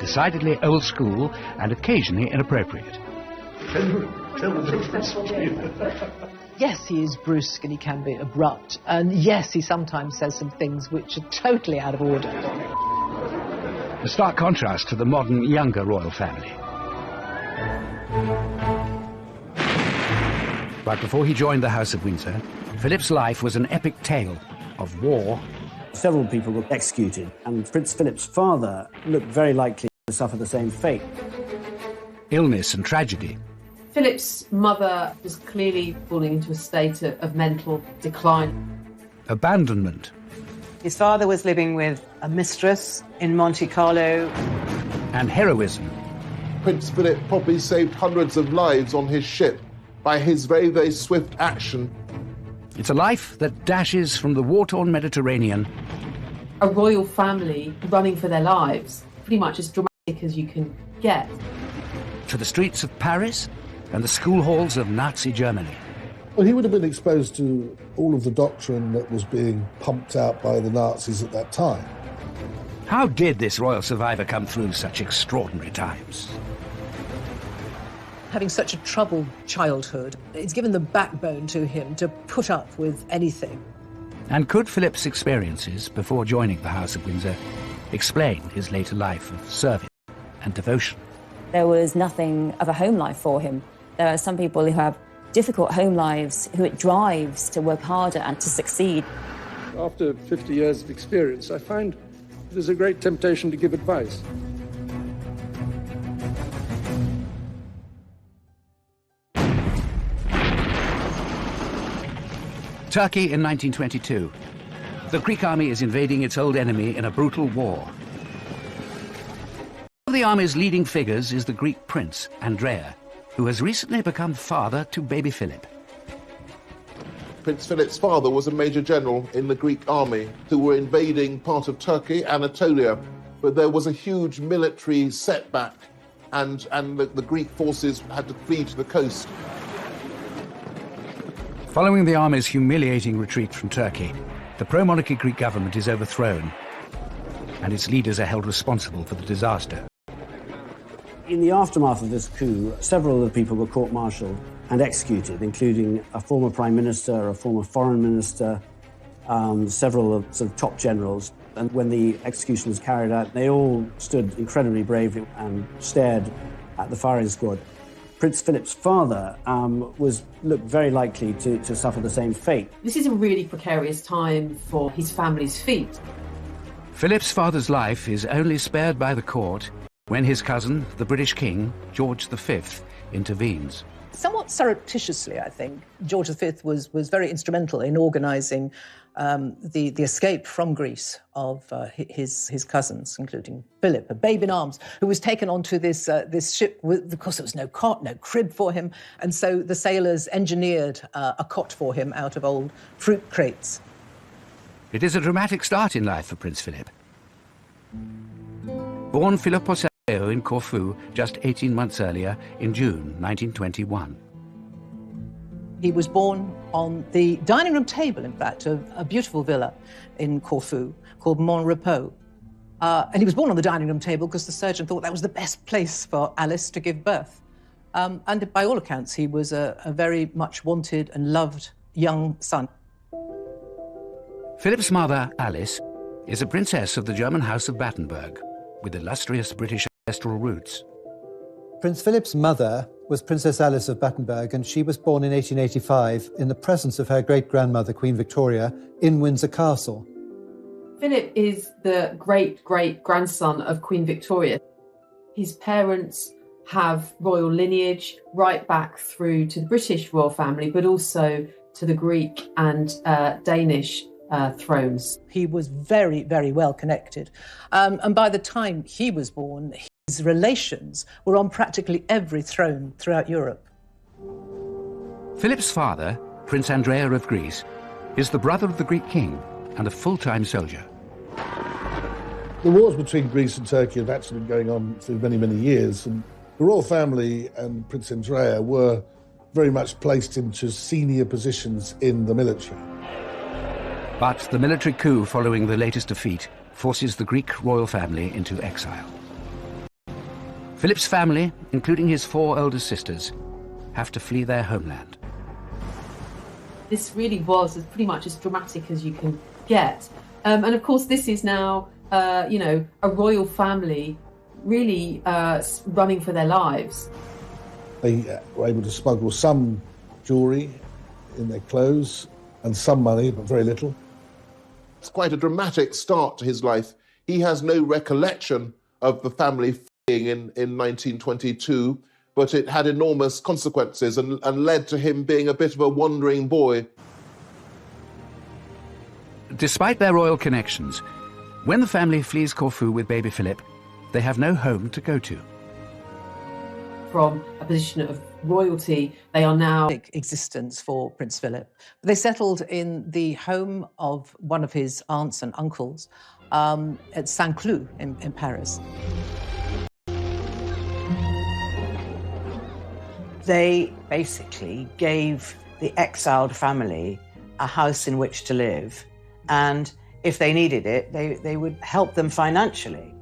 decidedly old school and occasionally inappropriate. Yes, he is brusque and he can be abrupt, and yes, he sometimes says some things which are totally out of order. A stark contrast to the modern, younger royal family. But before he joined the House of Windsor, Philip's life was an epic tale of war. Several people were executed, and Prince Philip's father looked very likely to suffer the same fate. Illness and tragedy. Philip's mother was clearly falling into a state of mental decline. Abandonment. His father was living with a mistress in Monte Carlo. And heroism. Prince Philip probably saved hundreds of lives on his ship by his very, very swift action. It's a life that dashes from the war-torn Mediterranean. A royal family running for their lives, pretty much as dramatic as you can get. To the streets of Paris and the school halls of Nazi Germany. Well, he would have been exposed to all of the doctrine that was being pumped out by the Nazis at that time. How did this royal survivor come through such extraordinary times? Having such a troubled childhood, it's given the backbone to him to put up with anything. And could Philip's experiences before joining the House of Windsor explain his later life of service and devotion? There was nothing of a home life for him. There are some people who have difficult home lives who it drives to work harder and to succeed. After 50 years of experience, I find there's a great temptation to give advice. Turkey in 1922. The Greek army is invading its old enemy in a brutal war. One of the army's leading figures is the Greek prince, Andrea, who has recently become father to baby Philip. Prince Philip's father was a major general in the Greek army who were invading part of Turkey, Anatolia, but there was a huge military setback and the Greek forces had to flee to the coast. Following the army's humiliating retreat from Turkey, the pro-monarchy Greek government is overthrown, and its leaders are held responsible for the disaster. In the aftermath of this coup, several of the people were court-martialed and executed, including a former prime minister, a former foreign minister, several of sort of top generals. And when the execution was carried out, they all stood incredibly bravely and stared at the firing squad. Prince Philip's father looked very likely to suffer the same fate. This is a really precarious time for his family's feet. Philip's father's life is only spared by the court when his cousin, the British King, George V, intervenes. Somewhat surreptitiously, I think, George V was very instrumental in organising the escape from Greece of his cousins, including Philip, a babe in arms, who was taken onto this ship because there was no cot, no crib for him, and so the sailors engineered a cot for him out of old fruit crates. It is a dramatic start in life for Prince Philip. Born Philippousou in Corfu just 18 months earlier, in June 1921. He was born on the dining room table, in fact, of a beautiful villa in Corfu called Mont Repos. And he was born on the dining room table because the surgeon thought that was the best place for Alice to give birth. And by all accounts, he was a very much wanted and loved young son. Philip's mother, Alice, is a princess of the German House of Battenberg, with illustrious British ancestral roots. Prince Philip's mother was Princess Alice of Battenberg, and she was born in 1885 in the presence of her great-grandmother, Queen Victoria, in Windsor Castle. Philip is the great-great-grandson of Queen Victoria. His parents have royal lineage right back through to the British royal family, but also to the Greek and Danish thrones. He was very, very well connected. And by the time he was born, his relations were on practically every throne throughout Europe. Philip's father, Prince Andrea of Greece, is the brother of the Greek king and a full-time soldier. The wars between Greece and Turkey have actually been going on for many, many years, and the royal family and Prince Andrea were very much placed into senior positions in the military. But the military coup following the latest defeat forces the Greek royal family into exile. Philip's family, including his 4 older sisters, have to flee their homeland. This really was pretty much as dramatic as you can get. And of course, this is now, a royal family really running for their lives. They were able to smuggle some jewellery in their clothes and some money, but very little. It's quite a dramatic start to his life. He has no recollection of the family fleeing in 1922, but it had enormous consequences and led to him being a bit of a wandering boy. Despite their royal connections, when the family flees Corfu with baby Philip, they have no home to go to. From a position of royalty, they are now... existence for Prince Philip. They settled in the home of one of his aunts and uncles at Saint-Cloud in Paris. They basically gave the exiled family a house in which to live, and if they needed it, they would help them financially.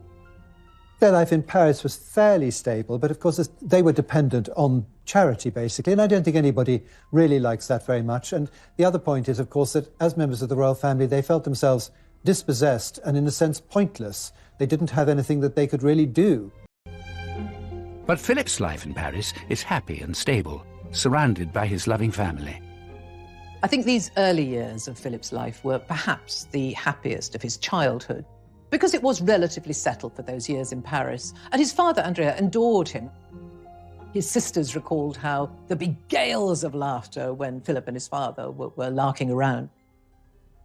Their life in Paris was fairly stable, but of course they were dependent on charity, basically, and I don't think anybody really likes that very much. And the other point is, of course, that as members of the royal family, they felt themselves dispossessed and, in a sense, pointless. They didn't have anything that they could really do. But Philip's life in Paris is happy and stable, surrounded by his loving family. I think these early years of Philip's life were perhaps the happiest of his childhood, because it was relatively settled for those years in Paris, and his father, Andrea, adored him. His sisters recalled how there'd be gales of laughter when Philip and his father were larking around.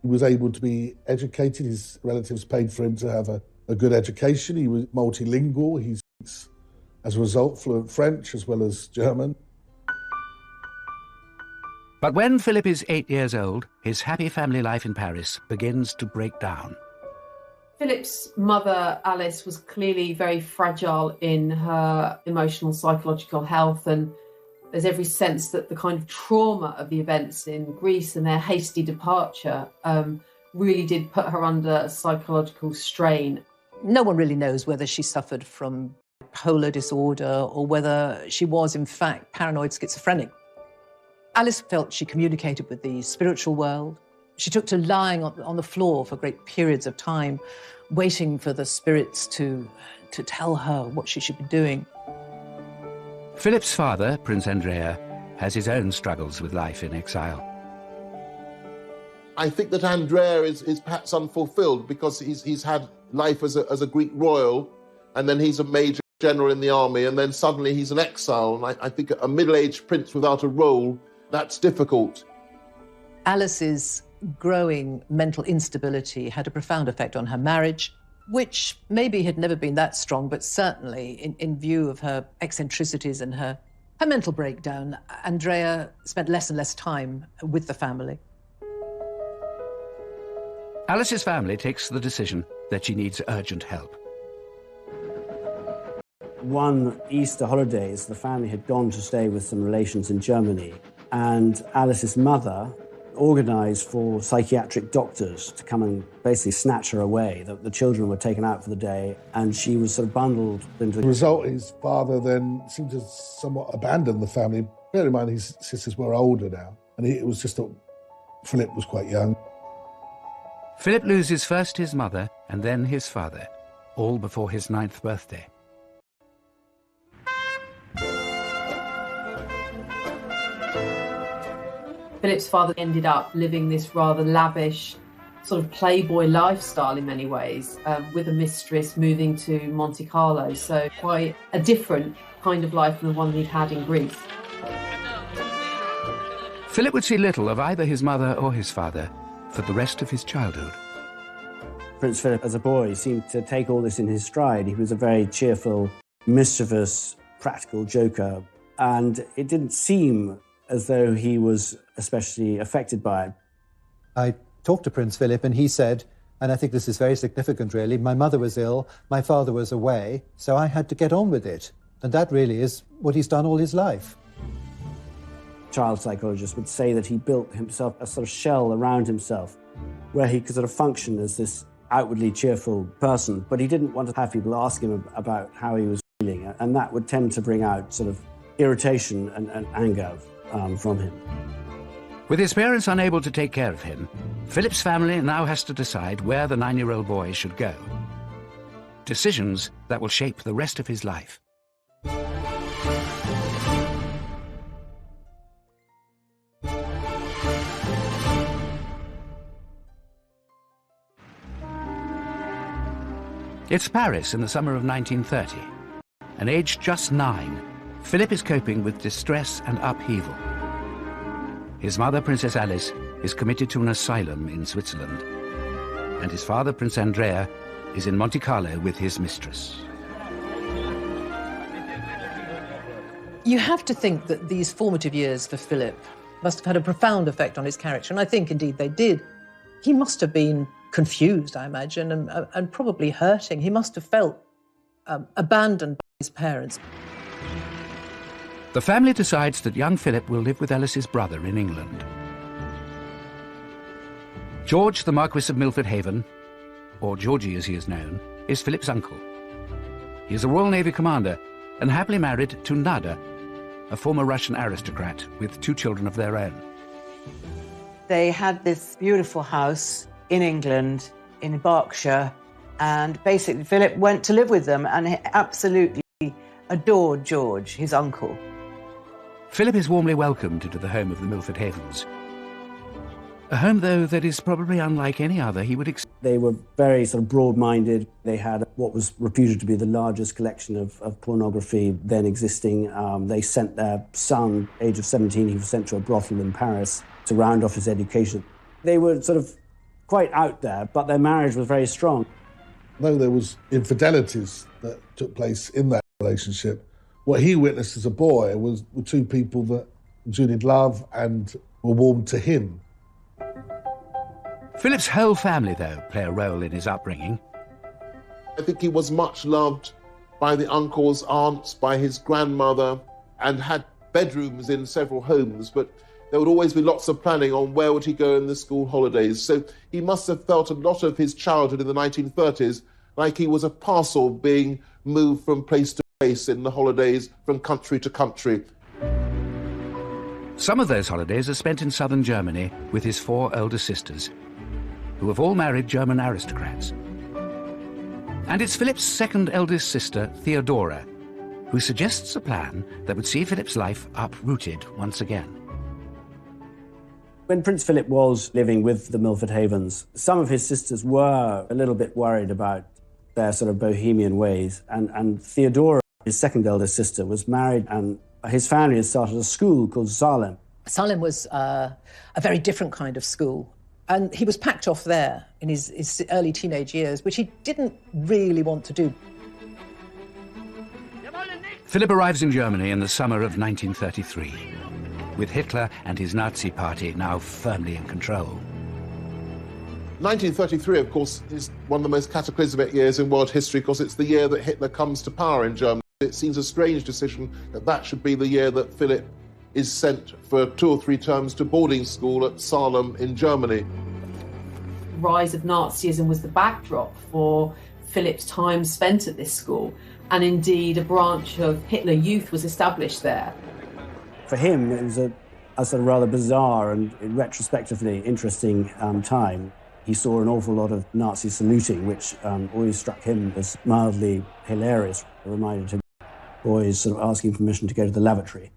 He was able to be educated. His relatives paid for him to have a good education. He was multilingual. He speaks, as a result, fluent French as well as German. But when Philip is 8 years old, his happy family life in Paris begins to break down. Philip's mother, Alice, was clearly very fragile in her emotional, psychological health, and there's every sense that the kind of trauma of the events in Greece and their hasty departure really did put her under psychological strain. No one really knows whether she suffered from bipolar disorder or whether she was, in fact, paranoid schizophrenic. Alice felt she communicated with the spiritual world. She took to lying on the floor for great periods of time, waiting for the spirits to tell her what she should be doing. Philip's father, Prince Andrea, has his own struggles with life in exile. I think that Andrea is perhaps unfulfilled because he's had life as a Greek royal, and then he's a major general in the army, and then suddenly he's an exile. And I think a middle-aged prince without a role, that's difficult. Alice's growing mental instability had a profound effect on her marriage, which maybe had never been that strong, but certainly in view of her eccentricities and her mental breakdown, Andrea spent less and less time with the family. Alice's family takes the decision that she needs urgent help. One Easter holidays, the family had gone to stay with some relations in Germany, and Alice's mother organised for psychiatric doctors to come and basically snatch her away. The children were taken out for the day, and she was sort of bundled into... The result, his father then seemed to somewhat abandon the family. Bear in mind, his sisters were older now, and it was just that Philip was quite young. Philip loses first his mother and then his father, all before his 9th birthday. Philip's father ended up living this rather lavish sort of playboy lifestyle in many ways, with a mistress, moving to Monte Carlo, so quite a different kind of life than the one he'd had in Greece. Philip would see little of either his mother or his father for the rest of his childhood. Prince Philip, as a boy, seemed to take all this in his stride. He was a very cheerful, mischievous, practical joker, and it didn't seem as though he was especially affected by it. I talked to Prince Philip and he said, and I think this is very significant really, my mother was ill, my father was away, so I had to get on with it. And that really is what he's done all his life. Child psychologists would say that he built himself a sort of shell around himself where he could sort of function as this outwardly cheerful person, but he didn't want to have people ask him about how he was feeling. feeling, and that would tend to bring out sort of irritation and anger from him. With his parents unable to take care of him, Philip's family now has to decide where the 9-year-old boy should go. Decisions that will shape the rest of his life. It's Paris in the summer of 1930, and aged just 9, Philip is coping with distress and upheaval. His mother, Princess Alice, is committed to an asylum in Switzerland, and his father, Prince Andrea, is in Monte Carlo with his mistress. You have to think that these formative years for Philip must have had a profound effect on his character, and I think indeed they did. He must have been confused, I imagine, and probably hurting. He must have felt abandoned by his parents. The family decides that young Philip will live with Alice's brother in England. George, the Marquis of Milford Haven, or Georgie as he is known, is Philip's uncle. He is a Royal Navy commander and happily married to Nada, a former Russian aristocrat with 2 children of their own. They had this beautiful house in England, in Berkshire, and basically Philip went to live with them and he absolutely adored George, his uncle. Philip is warmly welcomed into the home of the Milford Havens. A home, though, that is probably unlike any other he would expect. They were very sort of broad-minded. They had what was reputed to be the largest collection of pornography then existing. They sent their son, age of 17, he was sent to a brothel in Paris to round off his education. They were sort of quite out there, but their marriage was very strong. Though there was infidelities that took place in that relationship, what he witnessed as a boy were 2 people that enjoyed love and were warm to him. Philip's whole family, though, play a role in his upbringing. I think he was much loved by the uncles, aunts, by his grandmother, and had bedrooms in several homes, but there would always be lots of planning on where would he go in the school holidays. So he must have felt a lot of his childhood in the 1930s like he was a parcel being moved from place to place in the holidays, from country to country. Some of those holidays are spent in southern Germany with his 4 elder sisters, who have all married German aristocrats. And it's Philip's second eldest sister, Theodora, who suggests a plan that would see Philip's life uprooted once again. When Prince Philip was living with the Milford Havens, some of his sisters were a little bit worried about their sort of bohemian ways, and Theodora, his second eldest sister, was married, and his family had started a school called Salem. Salem was a very different kind of school, and he was packed off there in his early teenage years, which he didn't really want to do. Philip arrives in Germany in the summer of 1933, with Hitler and his Nazi party now firmly in control. 1933, of course, is one of the most cataclysmic years in world history because it's the year that Hitler comes to power in Germany. It seems a strange decision that should be the year that Philip is sent for 2 or 3 terms to boarding school at Salem in Germany. The rise of Nazism was the backdrop for Philip's time spent at this school, and indeed a branch of Hitler Youth was established there. For him, it was a sort of rather bizarre and retrospectively interesting time. He saw an awful lot of Nazi saluting, which always struck him as mildly hilarious. It reminded him of boys sort of asking permission to go to the lavatory.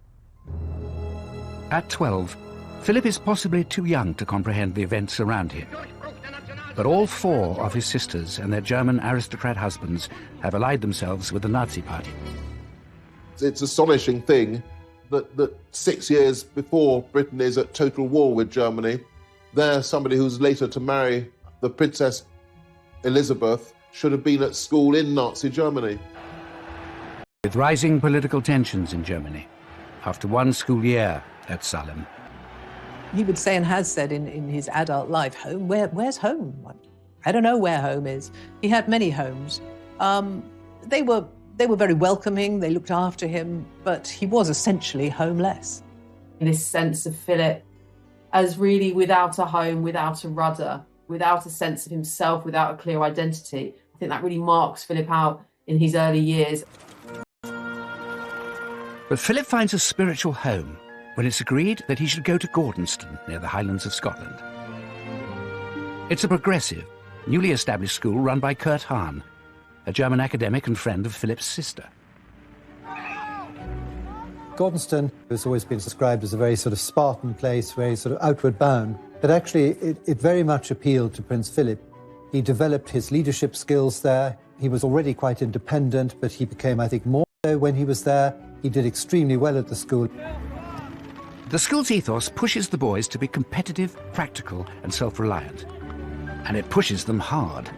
At 12, Philip is possibly too young to comprehend the events around him. But all 4 of his sisters and their German aristocrat husbands have allied themselves with the Nazi party. It's an astonishing thing that 6 years before Britain is at total war with Germany, there's somebody who's later to marry the Princess Elizabeth should have been at school in Nazi Germany. With rising political tensions in Germany, after 1 school year at Salem. He would say and has said in his adult life, home, where's home? I don't know where home is. He had many homes. They were very welcoming, they looked after him, but he was essentially homeless. This sense of Philip as really without a home, without a rudder, without a sense of himself, without a clear identity. I think that really marks Philip out in his early years. But Philip finds a spiritual home when it's agreed that he should go to Gordonston, near the Highlands of Scotland. It's a progressive, newly established school run by Kurt Hahn, a German academic and friend of Philip's sister. Gordonston has always been described as a very sort of Spartan place, very sort of outward bound, but actually it very much appealed to Prince Philip. He developed his leadership skills there. He was already quite independent, but he became, I think, more so when he was there. He did extremely well at the school. The school's ethos pushes the boys to be competitive, practical and self-reliant. And it pushes them hard.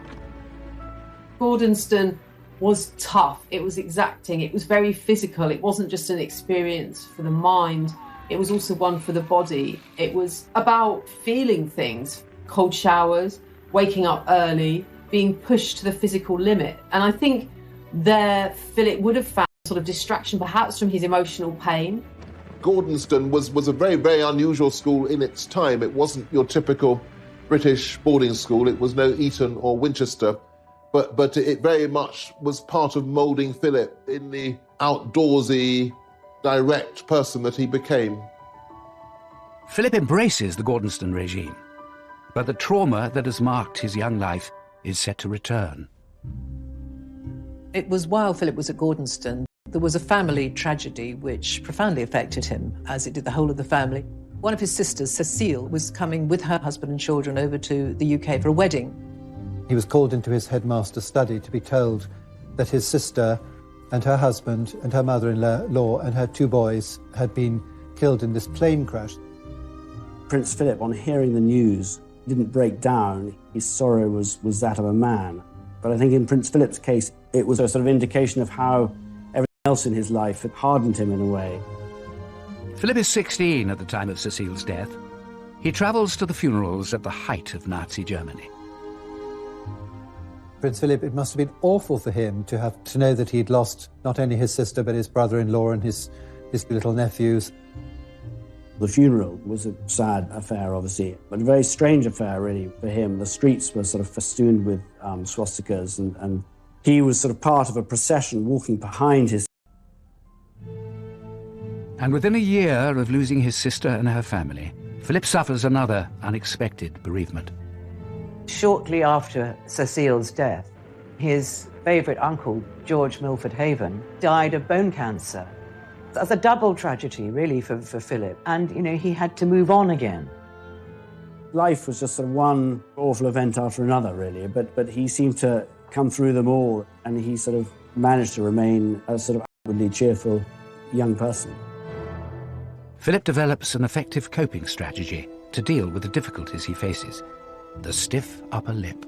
Gordonston was tough, it was exacting, it was very physical. It wasn't just an experience for the mind, it was also one for the body. It was about feeling things, cold showers, waking up early, being pushed to the physical limit. And I think there Philip would have found sort of distraction perhaps from his emotional pain. Gordonston was a very, very unusual school in its time. It wasn't your typical British boarding school. It was no Eton or Winchester. But it very much was part of moulding Philip in the outdoorsy, direct person that he became. Philip embraces the Gordonston regime, but the trauma that has marked his young life is set to return. It was while Philip was at Gordonston, there was a family tragedy which profoundly affected him, as it did the whole of the family. One of his sisters, Cecile, was coming with her husband and children over to the UK for a wedding. He was called into his headmaster's study to be told that his sister and her husband and her mother-in-law and her 2 boys had been killed in this plane crash. Prince Philip, on hearing the news, didn't break down. His sorrow was that of a man. But I think in Prince Philip's case, it was a sort of indication of how everything else in his life had hardened him in a way. Philip is 16 at the time of Cecile's death. He travels to the funerals at the height of Nazi Germany. Prince Philip, it must have been awful for him to know that he'd lost not only his sister, but his brother-in-law and his little nephews. The funeral was a sad affair, obviously, but a very strange affair, really, for him. The streets were sort of festooned with swastikas, and he was sort of part of a procession walking behind his. And within a year of losing his sister and her family, Philip suffers another unexpected bereavement. Shortly after Cecile's death, his favourite uncle, George Milford Haven, died of bone cancer. That's a double tragedy, really, for Philip. And, he had to move on again. Life was just sort of one awful event after another, really, but he seemed to come through them all, and he sort of managed to remain a sort of outwardly cheerful young person. Philip develops an effective coping strategy to deal with the difficulties he faces. The stiff upper lip.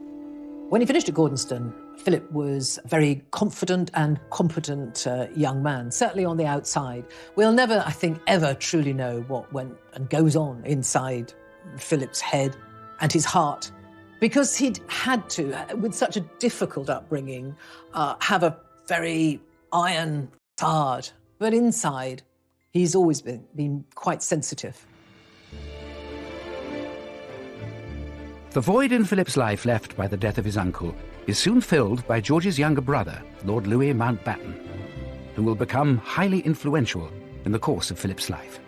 When he finished at Gordonston, Philip was a very confident and competent young man, certainly on the outside. We'll never, I think, ever truly know what went and goes on inside Philip's head and his heart, because he'd had to, with such a difficult upbringing, have a very iron facade. But inside, he's always been quite sensitive. The void in Philip's life left by the death of his uncle is soon filled by George's younger brother, Lord Louis Mountbatten, who will become highly influential in the course of Philip's life.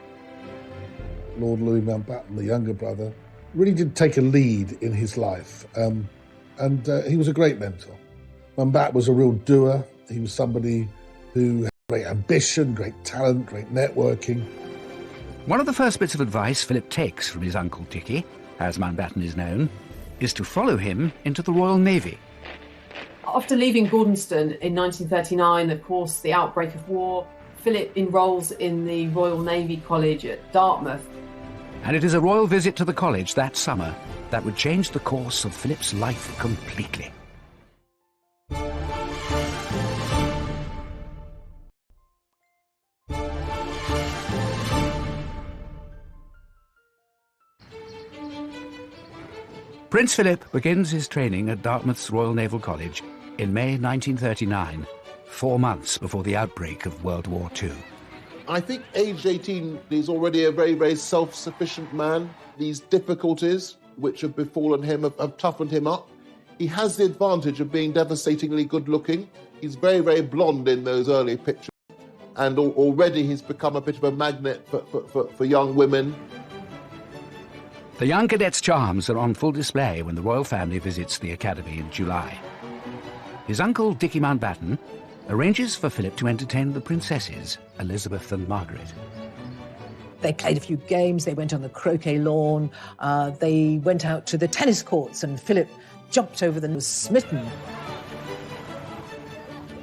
Lord Louis Mountbatten, the younger brother, really did take a lead in his life, and he was a great mentor. Mountbatten was a real doer. He was somebody who had great ambition, great talent, great networking. One of the first bits of advice Philip takes from his uncle Dickie, as Mountbatten is known, is to follow him into the Royal Navy. After leaving Gordonston in 1939, of course, the outbreak of war, Philip enrolls in the Royal Navy College at Dartmouth. And it is a royal visit to the college that summer that would change the course of Philip's life completely. Prince Philip begins his training at Dartmouth's Royal Naval College in May 1939, 4 months before the outbreak of World War II. I think aged 18, he's already a very, very self-sufficient man. These difficulties which have befallen him have toughened him up. He has the advantage of being devastatingly good-looking. He's very, very blonde in those early pictures. and already he's become a bit of a magnet for young women. The young cadet's charms are on full display when the royal family visits the academy in July. His uncle, Dickie Mountbatten, arranges for Philip to entertain the princesses, Elizabeth and Margaret. They played a few games, they went on the croquet lawn, they went out to the tennis courts, and Philip jumped over them and was smitten.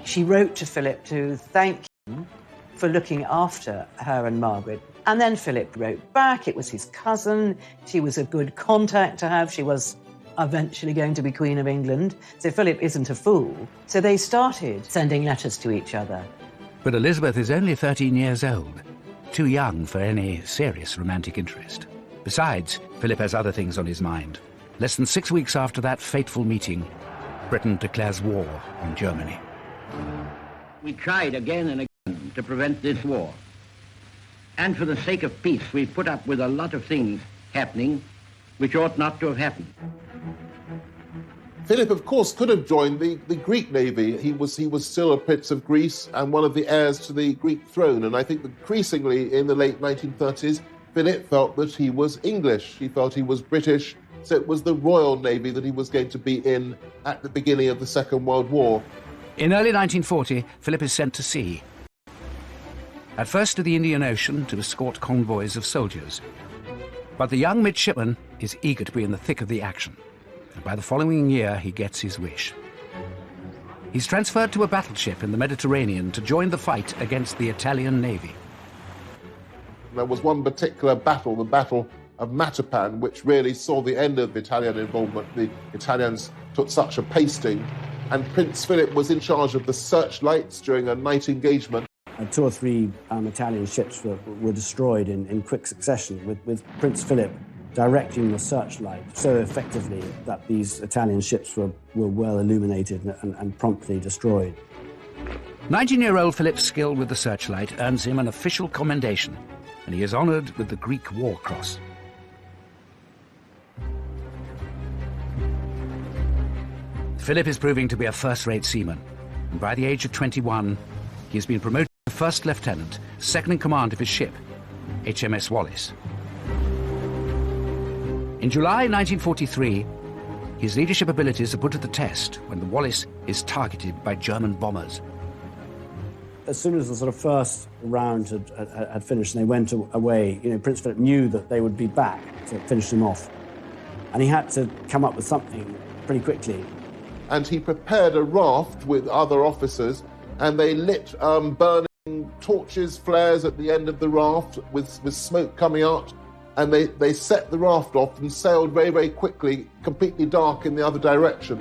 She wrote to Philip to thank him for looking after her and Margaret. And then Philip wrote back. It was his cousin. She was a good contact to have. She was eventually going to be Queen of England. So Philip isn't a fool. So they started sending letters to each other. But Elizabeth is only 13 years old, too young for any serious romantic interest. Besides, Philip has other things on his mind. Less than 6 weeks after that fateful meeting, Britain declares war on Germany. We tried again and again to prevent this war. And for the sake of peace, we put up with a lot of things happening which ought not to have happened. Philip, of course, could have joined the Greek navy. He was still a prince of Greece and one of the heirs to the Greek throne. And I think increasingly in the late 1930s, Philip felt that he was English. He felt he was British. So it was the Royal Navy that he was going to be in at the beginning of the Second World War. In early 1940, Philip is sent to sea. At first to the Indian Ocean to escort convoys of soldiers. But the young midshipman is eager to be in the thick of the action. And by the following year, he gets his wish. He's transferred to a battleship in the Mediterranean to join the fight against the Italian Navy. There was one particular battle, the Battle of Matapan, which really saw the end of Italian involvement. The Italians took such a pasting, and Prince Philip was in charge of the searchlights during a night engagement. 2 or 3 Italian ships were destroyed in quick succession, with Prince Philip directing the searchlight so effectively that these Italian ships were well illuminated and promptly destroyed. 19-year-old Philip's skill with the searchlight earns him an official commendation, and he is honoured with the Greek War Cross. Philip is proving to be a first-rate seaman, and by the age of 21, he has been promoted to first lieutenant, second in command of his ship, HMS Wallis. In July 1943, his leadership abilities are put to the test when the Wallis is targeted by German bombers. As soon as the sort of first round had finished and they went away, Prince Philip knew that they would be back to finish them off. And he had to come up with something pretty quickly. And he prepared a raft with other officers, and they lit burning torches, flares at the end of the raft with smoke coming out. And they set the raft off and sailed very, very quickly, completely dark in the other direction.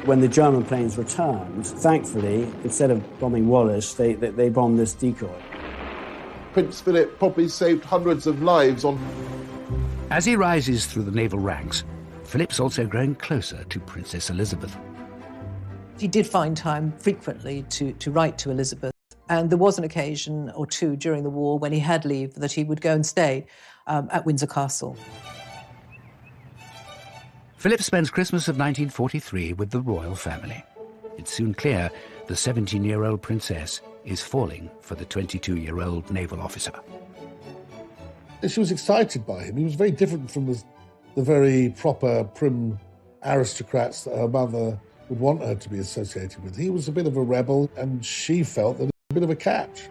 When the German planes returned, thankfully, instead of bombing Wallis, they bombed this decoy. Prince Philip probably saved hundreds of lives on... As he rises through the naval ranks, Philip's also growing closer to Princess Elizabeth. He did find time frequently to write to Elizabeth. And there was an occasion or two during the war when he had leave that he would go and stay at Windsor Castle. Philip spends Christmas of 1943 with the royal family. It's soon clear the 17-year-old princess is falling for the 22-year-old naval officer. She was excited by him. He was very different from the very proper, prim aristocrats that her mother would want her to be associated with. He was a bit of a rebel, and she felt that a bit of a catch.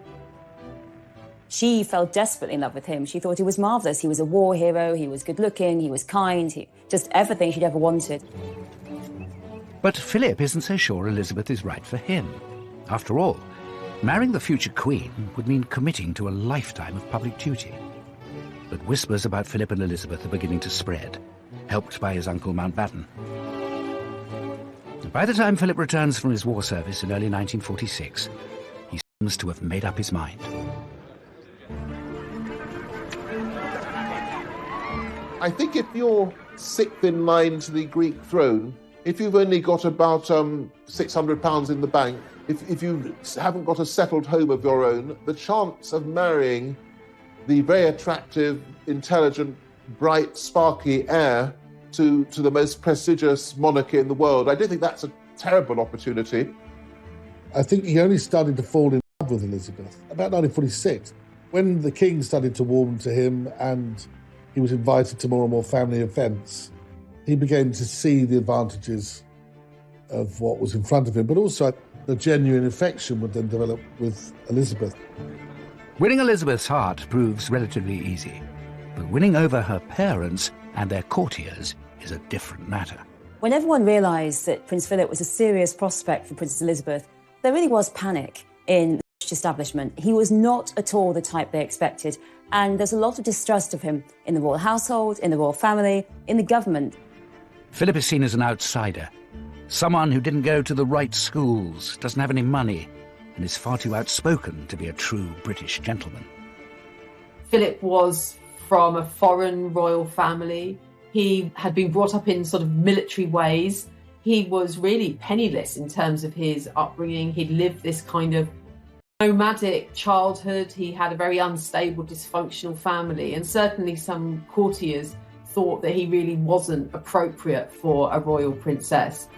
She fell desperately in love with him. She thought he was marvellous. He was a war hero, he was good-looking, he was kind, just everything she'd ever wanted. But Philip isn't so sure Elizabeth is right for him. After all, marrying the future queen would mean committing to a lifetime of public duty. But whispers about Philip and Elizabeth are beginning to spread, helped by his uncle Mountbatten. By the time Philip returns from his war service in early 1946, he seems to have made up his mind. I think if you're sixth in line to the Greek throne, if you've only got about £600 in the bank, if you haven't got a settled home of your own, the chance of marrying the very attractive, intelligent, bright, sparky heir to the most prestigious monarchy in the world, I don't think that's a terrible opportunity. I think he only started to fall in love love with Elizabeth. About 1946, when the king started to warm to him and he was invited to more and more family events, he began to see the advantages of what was in front of him, but also the genuine affection would then develop with Elizabeth. Winning Elizabeth's heart proves relatively easy, but winning over her parents and their courtiers is a different matter. When everyone realised that Prince Philip was a serious prospect for Princess Elizabeth, there really was panic in the British establishment. He was not at all the type they expected, and there's a lot of distrust of him in the royal household, in the royal family, in the government. Philip is seen as an outsider, someone who didn't go to the right schools, doesn't have any money, and is far too outspoken to be a true British gentleman. Philip was from a foreign royal family. He had been brought up in sort of military ways. He was really penniless in terms of his upbringing. He'd lived this kind of nomadic childhood. He had a very unstable, dysfunctional family, and certainly some courtiers thought that he really wasn't appropriate for a royal princess.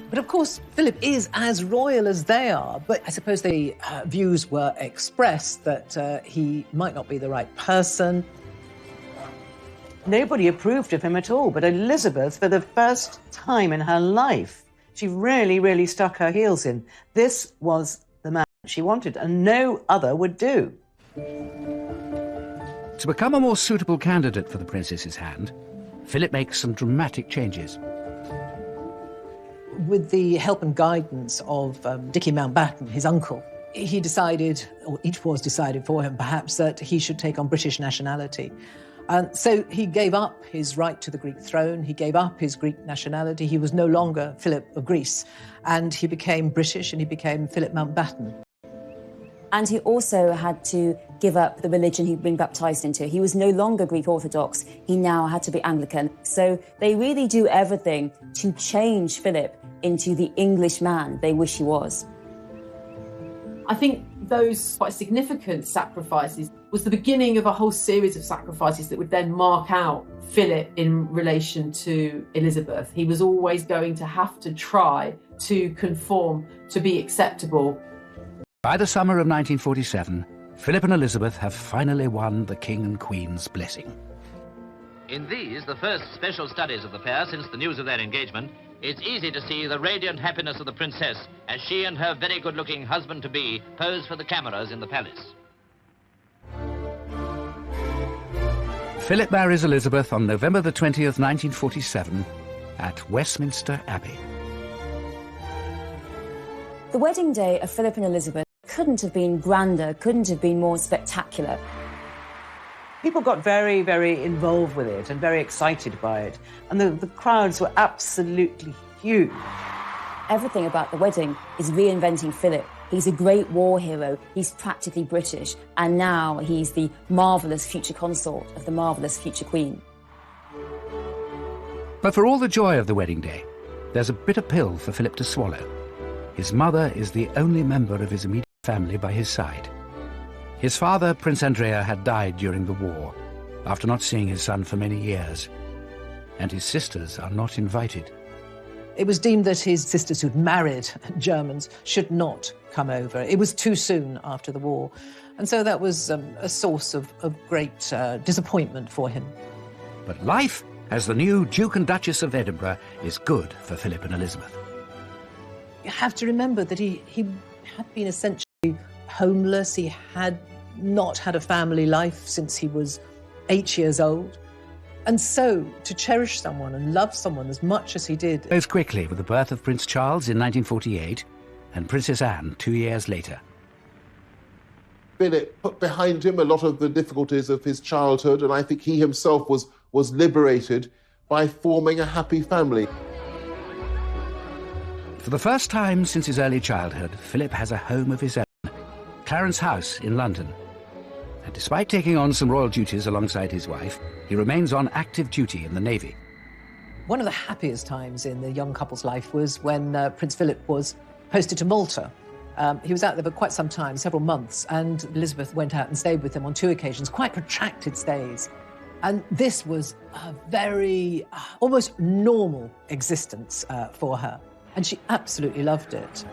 But of course, Philip is as royal as they are, but I suppose the views were expressed that he might not be the right person. Nobody approved of him at all, but Elizabeth, for the first time in her life, she really, really stuck her heels in. This was the man she wanted, and no other would do. To become a more suitable candidate for the princess's hand, Philip makes some dramatic changes. With the help and guidance of Dickie Mountbatten, his uncle, he decided, or it was decided for him perhaps, that he should take on British nationality. And so he gave up his right to the Greek throne, he gave up his Greek nationality, he was no longer Philip of Greece, and he became British and he became Philip Mountbatten. And he also had to give up the religion he'd been baptised into. He was no longer Greek Orthodox, he now had to be Anglican. So they really do everything to change Philip into the English man they wish he was. I think those quite significant sacrifices was the beginning of a whole series of sacrifices that would then mark out Philip in relation to Elizabeth. He was always going to have to try to conform, to be acceptable. By the summer of 1947, Philip and Elizabeth have finally won the King and Queen's blessing. In these, the first special studies of the pair since the news of their engagement, it's easy to see the radiant happiness of the princess as she and her very good-looking husband-to-be pose for the cameras in the palace. Philip marries Elizabeth on November the 20th, 1947, at Westminster Abbey. The wedding day of Philip and Elizabeth couldn't have been grander, couldn't have been more spectacular. People got very, very involved with it and very excited by it. And the crowds were absolutely huge. Everything about the wedding is reinventing Philip. He's a great war hero, he's practically British, and now he's the marvellous future consort of the marvellous future queen. But for all the joy of the wedding day, there's a bitter pill for Philip to swallow. His mother is the only member of his immediate family by his side. His father, Prince Andrea, had died during the war, after not seeing his son for many years, and his sisters are not invited. It was deemed that his sisters who'd married Germans should not come over. It was too soon after the war, and so that was a source of great disappointment for him. But life as the new Duke and Duchess of Edinburgh is good for Philip and Elizabeth. You have to remember that he had been essentially homeless. He had not had a family life since he was 8 years old. And so, to cherish someone and love someone as much as he did... Goes quickly with the birth of Prince Charles in 1948 and Princess Anne 2 years later. Philip put behind him a lot of the difficulties of his childhood, and I think he himself was liberated by forming a happy family. For the first time since his early childhood, Philip has a home of his own, Clarence House in London. And despite taking on some royal duties alongside his wife, he remains on active duty in the Navy. One of the happiest times in the young couple's life was when Prince Philip was posted to Malta. He was out there for quite some time, several months, and Elizabeth went out and stayed with him on 2 occasions, quite protracted stays. And this was a very, almost normal existence for her. And she absolutely loved it.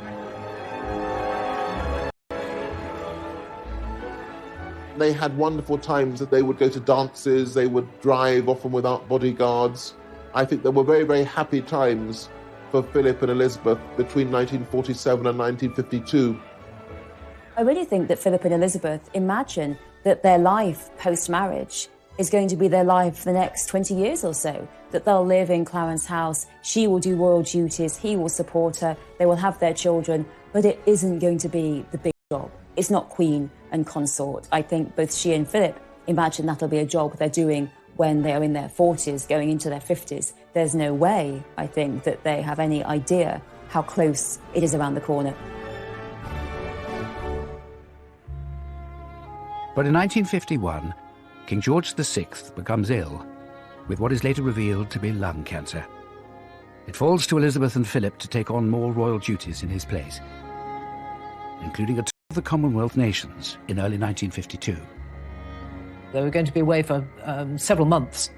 They had wonderful times that they would go to dances, they would drive, often without bodyguards. I think there were very, very happy times for Philip and Elizabeth between 1947 and 1952. I really think that Philip and Elizabeth imagine that their life post-marriage is going to be their life for the next 20 years or so, that they'll live in Clarence House, she will do royal duties, he will support her, they will have their children, but it isn't going to be the big job. It's not queen and consort. I think both she and Philip imagine that'll be a job they're doing when they are in their 40s, going into their 50s. There's no way, I think, that they have any idea how close it is around the corner. But in 1951, King George VI becomes ill with what is later revealed to be lung cancer. It falls to Elizabeth and Philip to take on more royal duties in his place, including a tour of the Commonwealth nations in early 1952. They were going to be away for several months.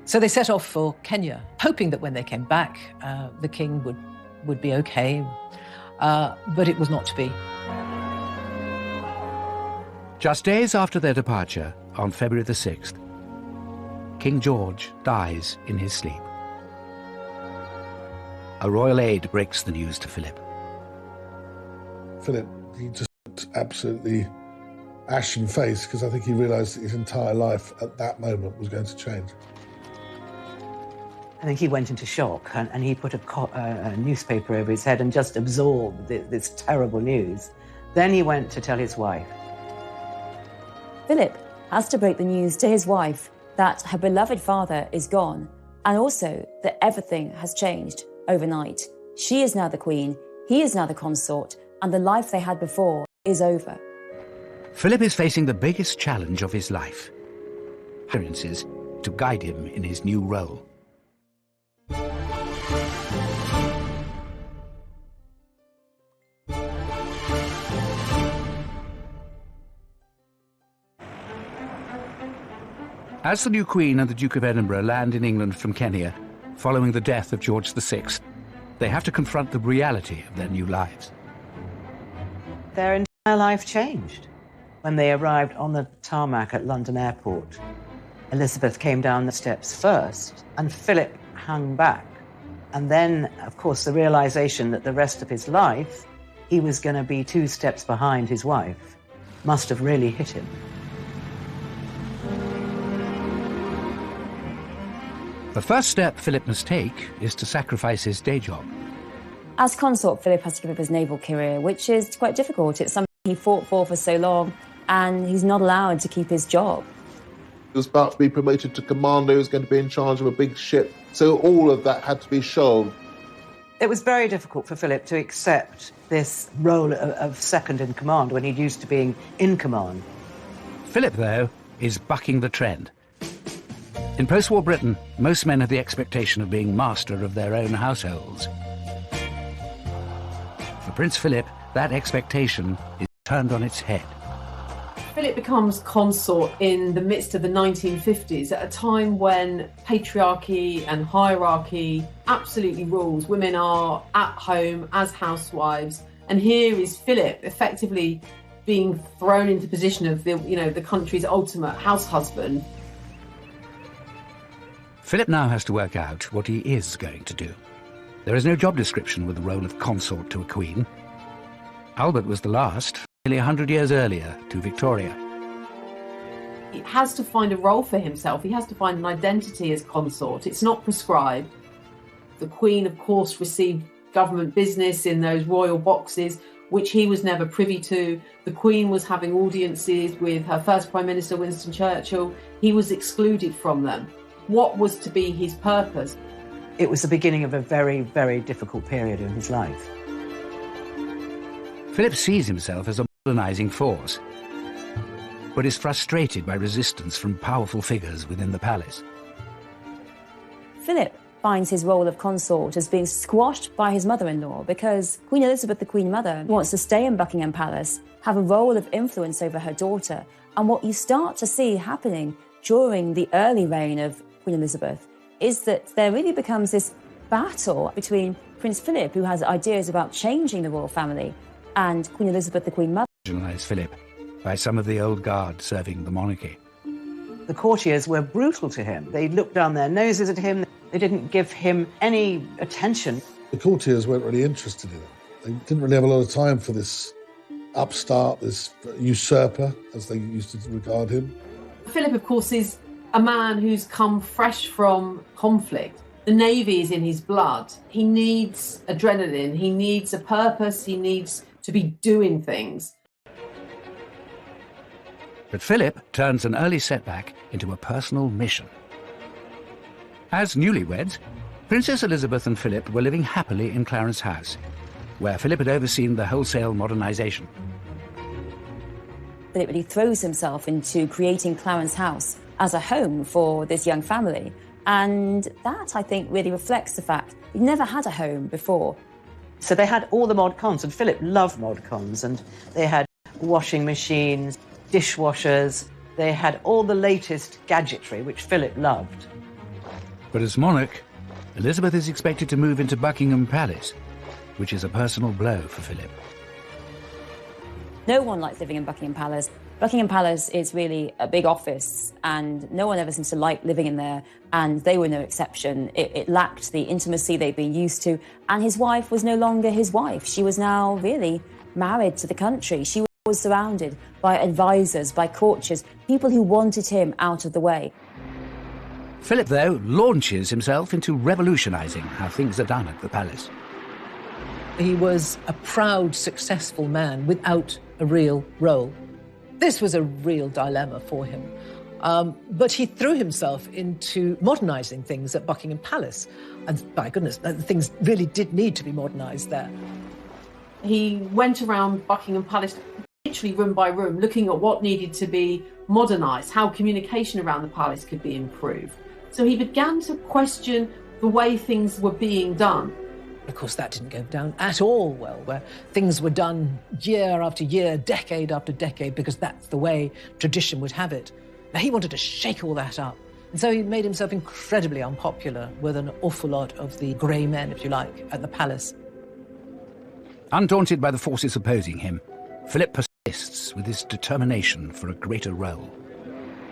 So they set off for Kenya, hoping that when they came back, the king would be okay. But it was not to be. Just days after their departure, on February the 6th, King George dies in his sleep. A royal aide breaks the news to Philip. Philip, he just looked absolutely ashen-faced because I think he realised that his entire life at that moment was going to change. I think he went into shock and he put a newspaper over his head and just absorbed this terrible news. Then he went to tell his wife. Philip has to break the news to his wife that her beloved father is gone, and also that everything has changed overnight. She is now the queen, he is now the consort, and the life they had before is over. Philip is facing the biggest challenge of his life. Experiences to guide him in his new role. As the new Queen and the Duke of Edinburgh land in England from Kenya, following the death of George VI, they have to confront the reality of their new lives. Their entire life changed. When they arrived on the tarmac at London Airport, Elizabeth came down the steps first, and Philip hung back. And then, of course, the realization that the rest of his life, he was going to be 2 steps behind his wife, must have really hit him. The first step Philip must take is to sacrifice his day job. As consort, Philip has to give up his naval career, which is quite difficult. It's something he fought for so long, and he's not allowed to keep his job. He was about to be promoted to commander, he was going to be in charge of a big ship, so all of that had to be shelved. It was very difficult for Philip to accept this role of second in command when he'd used to being in command. Philip, though, is bucking the trend. In post-war Britain, most men have the expectation of being master of their own households. For Prince Philip, that expectation is turned on its head. Philip becomes consort in the midst of the 1950s, at a time when patriarchy and hierarchy absolutely rules. Women are at home as housewives, and here is Philip effectively being thrown into position of the country's ultimate house husband. Philip now has to work out what he is going to do. There is no job description with the role of consort to a queen. Albert was the last, nearly 100 years earlier, to Victoria. He has to find a role for himself. He has to find an identity as consort. It's not prescribed. The Queen, of course, received government business in those royal boxes, which he was never privy to. The Queen was having audiences with her first Prime Minister, Winston Churchill. He was excluded from them. What was to be his purpose? It was the beginning of a very, very difficult period in his life. Philip sees himself as a modernising force, but is frustrated by resistance from powerful figures within the palace. Philip finds his role of consort as being squashed by his mother-in-law because Queen Elizabeth, the Queen Mother, wants to stay in Buckingham Palace, have a role of influence over her daughter. And what you start to see happening during the early reign of Queen Elizabeth is that there really becomes this battle between Prince Philip, who has ideas about changing the royal family, and Queen Elizabeth, the Queen Mother. Philip by some of the old guard serving the monarchy. The courtiers were brutal to him. They looked down their noses at him. They didn't give him any attention. The courtiers weren't really interested in him. They didn't really have a lot of time for this upstart, this usurper, as they used to regard him. Philip, of course, is a man who's come fresh from conflict. The Navy is in his blood. He needs adrenaline. He needs a purpose. He needs to be doing things. But Philip turns an early setback into a personal mission. As newlyweds, Princess Elizabeth and Philip were living happily in Clarence House, where Philip had overseen the wholesale modernisation. Philip really throws himself into creating Clarence House as a home for this young family. And that, I think, really reflects the fact he'd never had a home before. So they had all the mod cons, and Philip loved mod cons, and they had washing machines, dishwashers, they had all the latest gadgetry, which Philip loved. But as monarch, Elizabeth is expected to move into Buckingham Palace, which is a personal blow for Philip. No one likes living in Buckingham Palace. Buckingham Palace is really a big office, and no one ever seems to like living in there, and they were no exception. It lacked the intimacy they'd been used to, and his wife was no longer his wife. She was now really married to the country. She was surrounded by advisors, by courtiers, people who wanted him out of the way. Philip, though, launches himself into revolutionising how things are done at the palace. He was a proud, successful man without a real role. This was a real dilemma for him. But he threw himself into modernising things at Buckingham Palace. And by goodness, things really did need to be modernised there. He went around Buckingham Palace, literally room by room, looking at what needed to be modernised, how communication around the palace could be improved. So he began to question the way things were being done. Of course, that didn't go down at all well, where things were done year after year, decade after decade, because that's the way tradition would have it. Now, he wanted to shake all that up. And so he made himself incredibly unpopular with an awful lot of the grey men, if you like, at the palace. Undaunted by the forces opposing him, Philip persists with his determination for a greater role.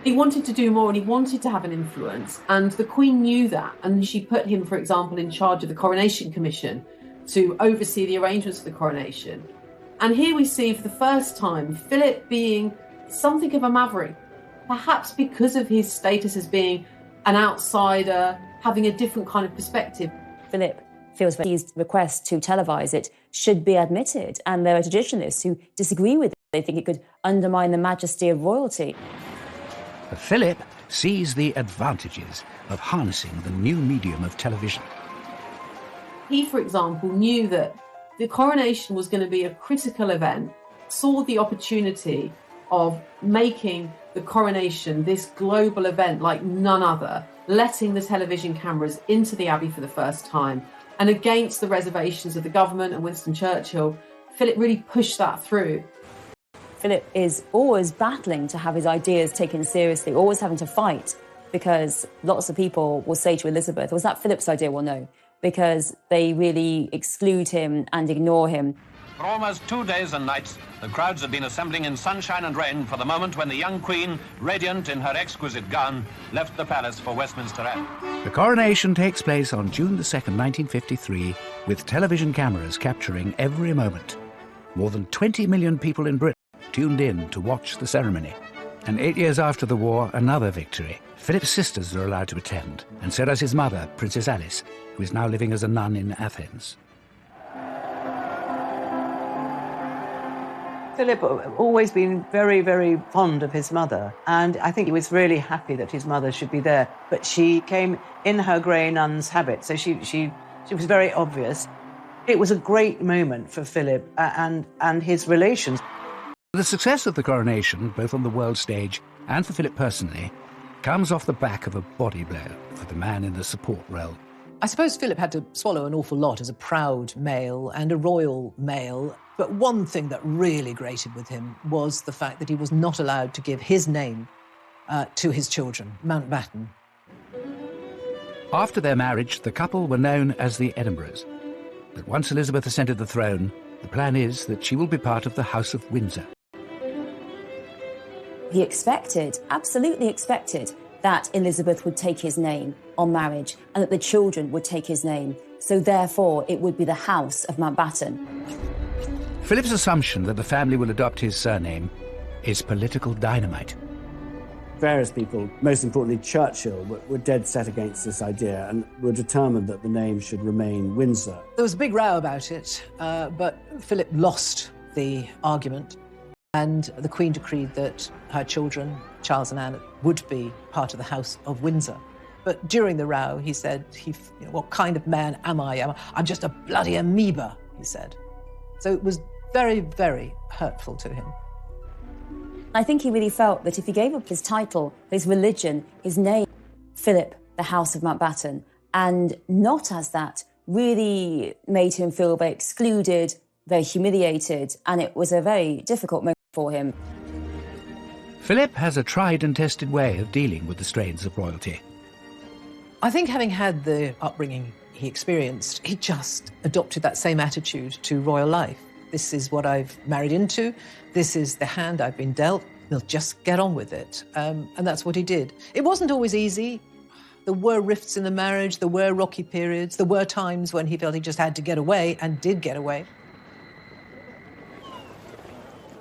He wanted to do more, and he wanted to have an influence, and the Queen knew that, and she put him, for example, in charge of the Coronation Commission to oversee the arrangements for the coronation. And here we see for the first time Philip being something of a maverick, perhaps because of his status as being an outsider, having a different kind of perspective. Philip feels that his request to televise it should be admitted, and there are traditionalists who disagree with it. They think it could undermine the majesty of royalty. But Philip sees the advantages of harnessing the new medium of television. He, for example, knew that the coronation was going to be a critical event, saw the opportunity of making the coronation this global event like none other, letting the television cameras into the Abbey for the first time, and against the reservations of the government and Winston Churchill, Philip really pushed that through. Philip is always battling to have his ideas taken seriously, always having to fight, because lots of people will say to Elizabeth, was that Philip's idea? Well, no, because they really exclude him and ignore him. For almost 2 days and nights, the crowds have been assembling in sunshine and rain for the moment when the young Queen, radiant in her exquisite gown, left the palace for Westminster Abbey. The coronation takes place on June the 2nd, 1953, with television cameras capturing every moment. More than 20 million people in Britain tuned in to watch the ceremony. And 8 years after the war, another victory. Philip's sisters are allowed to attend, and so does his mother, Princess Alice, who is now living as a nun in Athens. Philip always been very, very fond of his mother, and I think he was really happy that his mother should be there. But she came in her grey nun's habit, so she was very obvious. It was a great moment for Philip and his relations. The success of the coronation, both on the world stage and for Philip personally, comes off the back of a body blow for the man in the support role. I suppose Philip had to swallow an awful lot as a proud male and a royal male. But one thing that really grated with him was the fact that he was not allowed to give his name to his children, Mountbatten. After their marriage, the couple were known as the Edinburghs. But once Elizabeth ascended the throne, the plan is that she will be part of the House of Windsor. He expected, absolutely expected, that Elizabeth would take his name on marriage and that the children would take his name. So therefore, it would be the House of Mountbatten. Philip's assumption that the family will adopt his surname is political dynamite. Various people, most importantly Churchill, were dead set against this idea and were determined that the name should remain Windsor. There was a big row about it, but Philip lost the argument, and the Queen decreed that her children, Charles and Anne, would be part of the House of Windsor. But during the row, he said, what kind of man am I? I'm just a bloody amoeba, he said. So it was very, very hurtful to him. I think he really felt that if he gave up his title, his religion, his name, Philip, the House of Mountbatten, and not as that, really made him feel very excluded, very humiliated, and it was a very difficult moment for him. Philip has a tried and tested way of dealing with the strains of royalty. I think having had the upbringing he experienced, he just adopted that same attitude to royal life. This is what I've married into. This is the hand I've been dealt. We'll just get on with it. And that's what he did. It wasn't always easy. There were rifts in the marriage. There were rocky periods. There were times when he felt he just had to get away and did get away.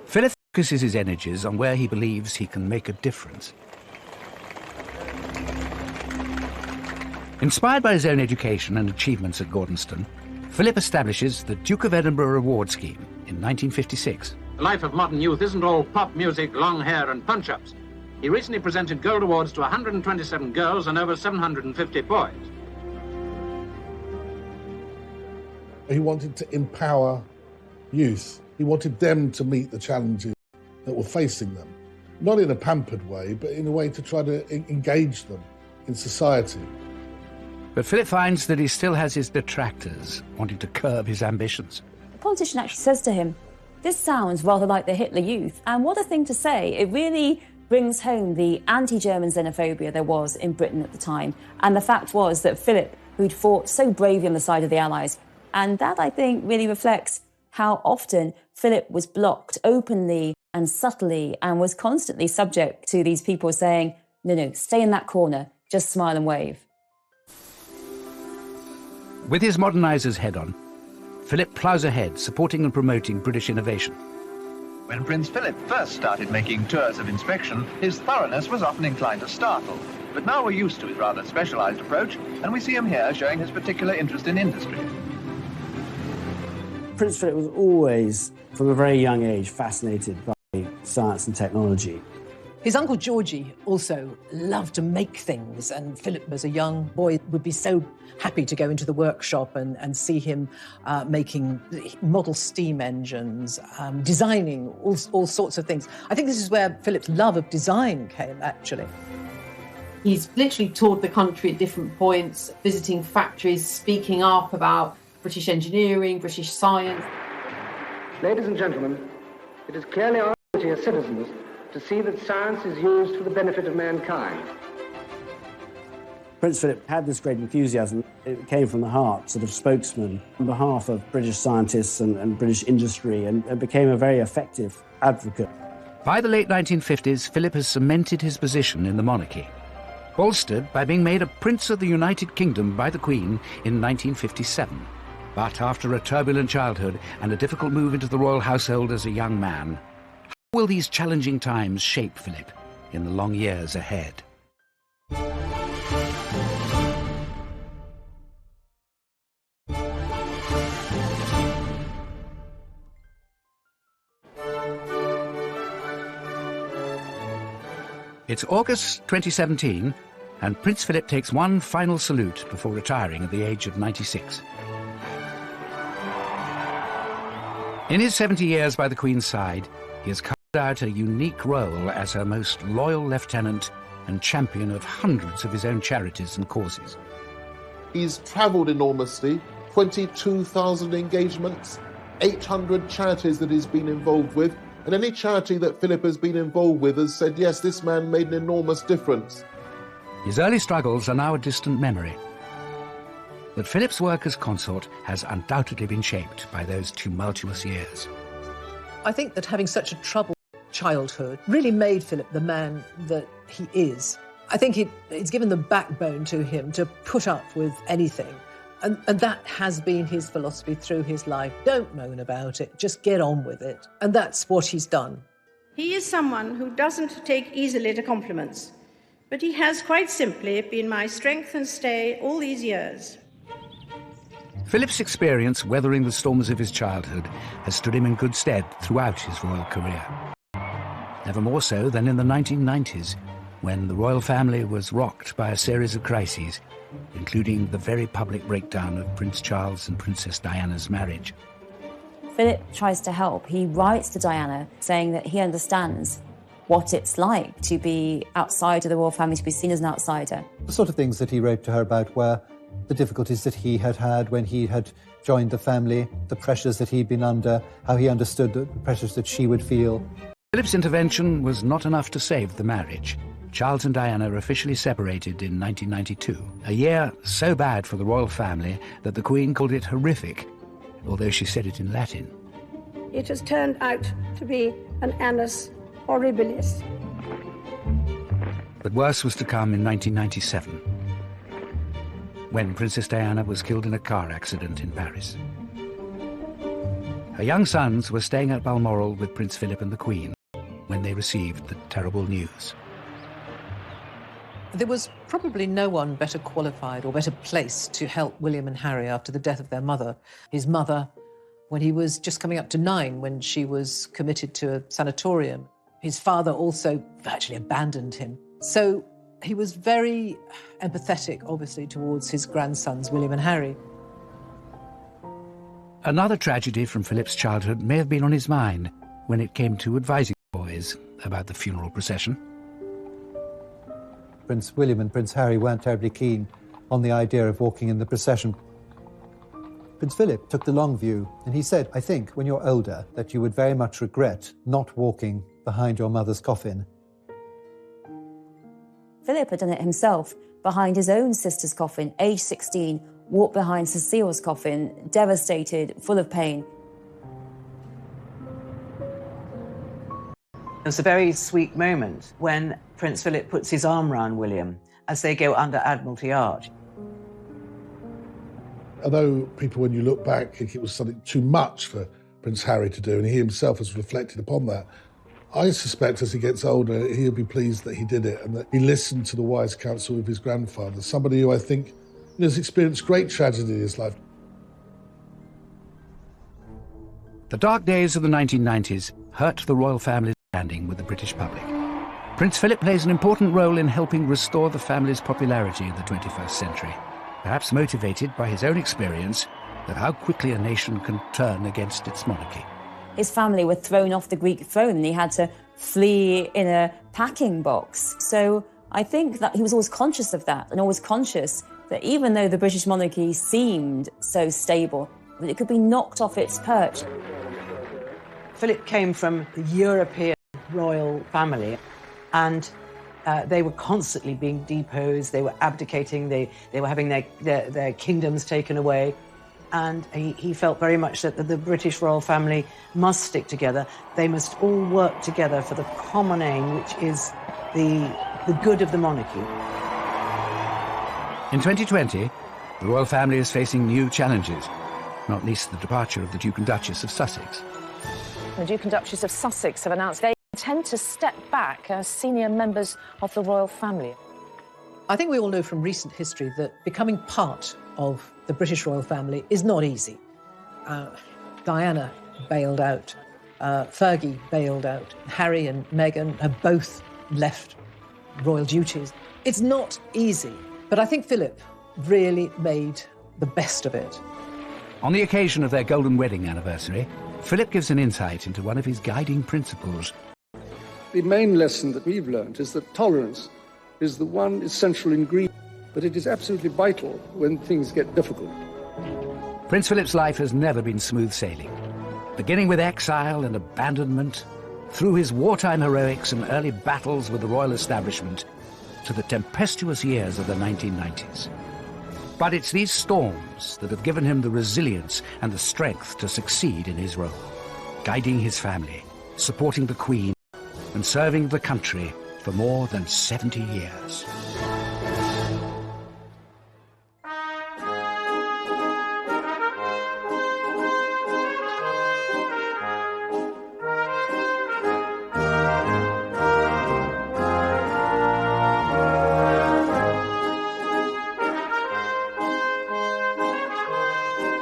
Philip focuses his energies on where he believes he can make a difference. Inspired by his own education and achievements at Gordonston, Philip establishes the Duke of Edinburgh Award Scheme in 1956. The life of modern youth isn't all pop music, long hair and punch-ups. He recently presented gold awards to 127 girls and over 750 boys. He wanted to empower youth. He wanted them to meet the challenges that were facing them. Not in a pampered way, but in a way to try to engage them in society. But Philip finds that he still has his detractors wanting to curb his ambitions. The politician actually says to him, "This sounds rather like the Hitler Youth," and what a thing to say. It really brings home the anti-German xenophobia there was in Britain at the time. And the fact was that Philip, who'd fought so bravely on the side of the Allies, and that, I think, really reflects how often Philip was blocked openly and subtly and was constantly subject to these people saying, no, stay in that corner, just smile and wave. With his modernisers head on, Philip ploughs ahead, supporting and promoting British innovation. When Prince Philip first started making tours of inspection, his thoroughness was often inclined to startle. But now we're used to his rather specialised approach, and we see him here showing his particular interest in industry. Prince Philip was always, from a very young age, fascinated by science and technology. His uncle Georgie also loved to make things, and Philip, as a young boy, would be so happy to go into the workshop and see him making model steam engines, designing all sorts of things. I think this is where Philip's love of design came, actually. He's literally toured the country at different points, visiting factories, speaking up about British engineering, British science. Ladies and gentlemen, it is clearly our duty as citizens to see that science is used for the benefit of mankind. Prince Philip had this great enthusiasm. It came from the heart, sort of spokesman on behalf of British scientists and British industry, and became a very effective advocate. By the late 1950s, Philip has cemented his position in the monarchy, bolstered by being made a Prince of the United Kingdom by the Queen in 1957. But after a turbulent childhood and a difficult move into the royal household as a young man, how will these challenging times shape Philip in the long years ahead? It's August 2017, and Prince Philip takes one final salute before retiring at the age of 96. In his 70 years by the Queen's side, he has carved out a unique role as her most loyal lieutenant and champion of hundreds of his own charities and causes. He's travelled enormously, 22,000 engagements, 800 charities that he's been involved with, and any charity that Philip has been involved with has said, yes, this man made an enormous difference. His early struggles are now a distant memory. But Philip's work as consort has undoubtedly been shaped by those tumultuous years. I think that having such a troubled childhood really made Philip the man that he is. I think it's given the backbone to him to put up with anything. And that has been his philosophy through his life. Don't moan about it, just get on with it. And that's what he's done. He is someone who doesn't take easily to compliments, but he has quite simply been my strength and stay all these years. Philip's experience weathering the storms of his childhood has stood him in good stead throughout his royal career. Never more so than in the 1990s, when the royal family was rocked by a series of crises, including the very public breakdown of Prince Charles and Princess Diana's marriage. Philip tries to help. He writes to Diana saying that he understands what it's like to be outside of the royal family, to be seen as an outsider. The sort of things that he wrote to her about were the difficulties that he had had when he had joined the family, the pressures that he'd been under, how he understood the pressures that she would feel. Philip's intervention was not enough to save the marriage. Charles and Diana officially separated in 1992, a year so bad for the royal family that the Queen called it horrific, although she said it in Latin. It has turned out to be an annus horribilis. But worse was to come in 1997, when Princess Diana was killed in a car accident in Paris. Her young sons were staying at Balmoral with Prince Philip and the Queen when they received the terrible news. There was probably no one better qualified or better placed to help William and Harry after the death of their mother. His mother, when he was just coming up to 9, when she was committed to a sanatorium. His father also virtually abandoned him. So he was very empathetic, obviously, towards his grandsons, William and Harry. Another tragedy from Philip's childhood may have been on his mind when it came to advising boys about the funeral procession. Prince William and Prince Harry weren't terribly keen on the idea of walking in the procession. Prince Philip took the long view, and he said, I think, when you're older, that you would very much regret not walking behind your mother's coffin. Philip had done it himself behind his own sister's coffin, aged 16, walked behind Cecile's coffin, devastated, full of pain. It's a very sweet moment when Prince Philip puts his arm round William as they go under Admiralty Arch. Although people, when you look back, think it was something too much for Prince Harry to do, and he himself has reflected upon that, I suspect as he gets older, he'll be pleased that he did it and that he listened to the wise counsel of his grandfather, somebody who I think has experienced great tragedy in his life. The dark days of the 1990s hurt the royal family's standing with the British public. Prince Philip plays an important role in helping restore the family's popularity in the 21st century, perhaps motivated by his own experience of how quickly a nation can turn against its monarchy. His family were thrown off the Greek throne and he had to flee in a packing box. So I think that he was always conscious of that and always conscious that even though the British monarchy seemed so stable, that it could be knocked off its perch. Philip came from the European royal family, and they were constantly being deposed, they were abdicating, they were having their kingdoms taken away. And he felt very much that the British royal family must stick together. They must all work together for the common aim, which is the good of the monarchy. In 2020, the royal family is facing new challenges, not least the departure of the Duke and Duchess of Sussex. The Duke and Duchess of Sussex have announced they intend to step back as senior members of the royal family. I think we all know from recent history that becoming part of the British royal family is not easy. Diana bailed out, Fergie bailed out, Harry and Meghan have both left royal duties. It's not easy, but I think Philip really made the best of it. On the occasion of their golden wedding anniversary, Philip gives an insight into one of his guiding principles. The main lesson that we've learned is that tolerance is the one essential ingredient, but it is absolutely vital when things get difficult. Prince Philip's life has never been smooth sailing. Beginning with exile and abandonment, through his wartime heroics and early battles with the royal establishment, to the tempestuous years of the 1990s. But it's these storms that have given him the resilience and the strength to succeed in his role, guiding his family, supporting the Queen, and serving the country for more than 70 years.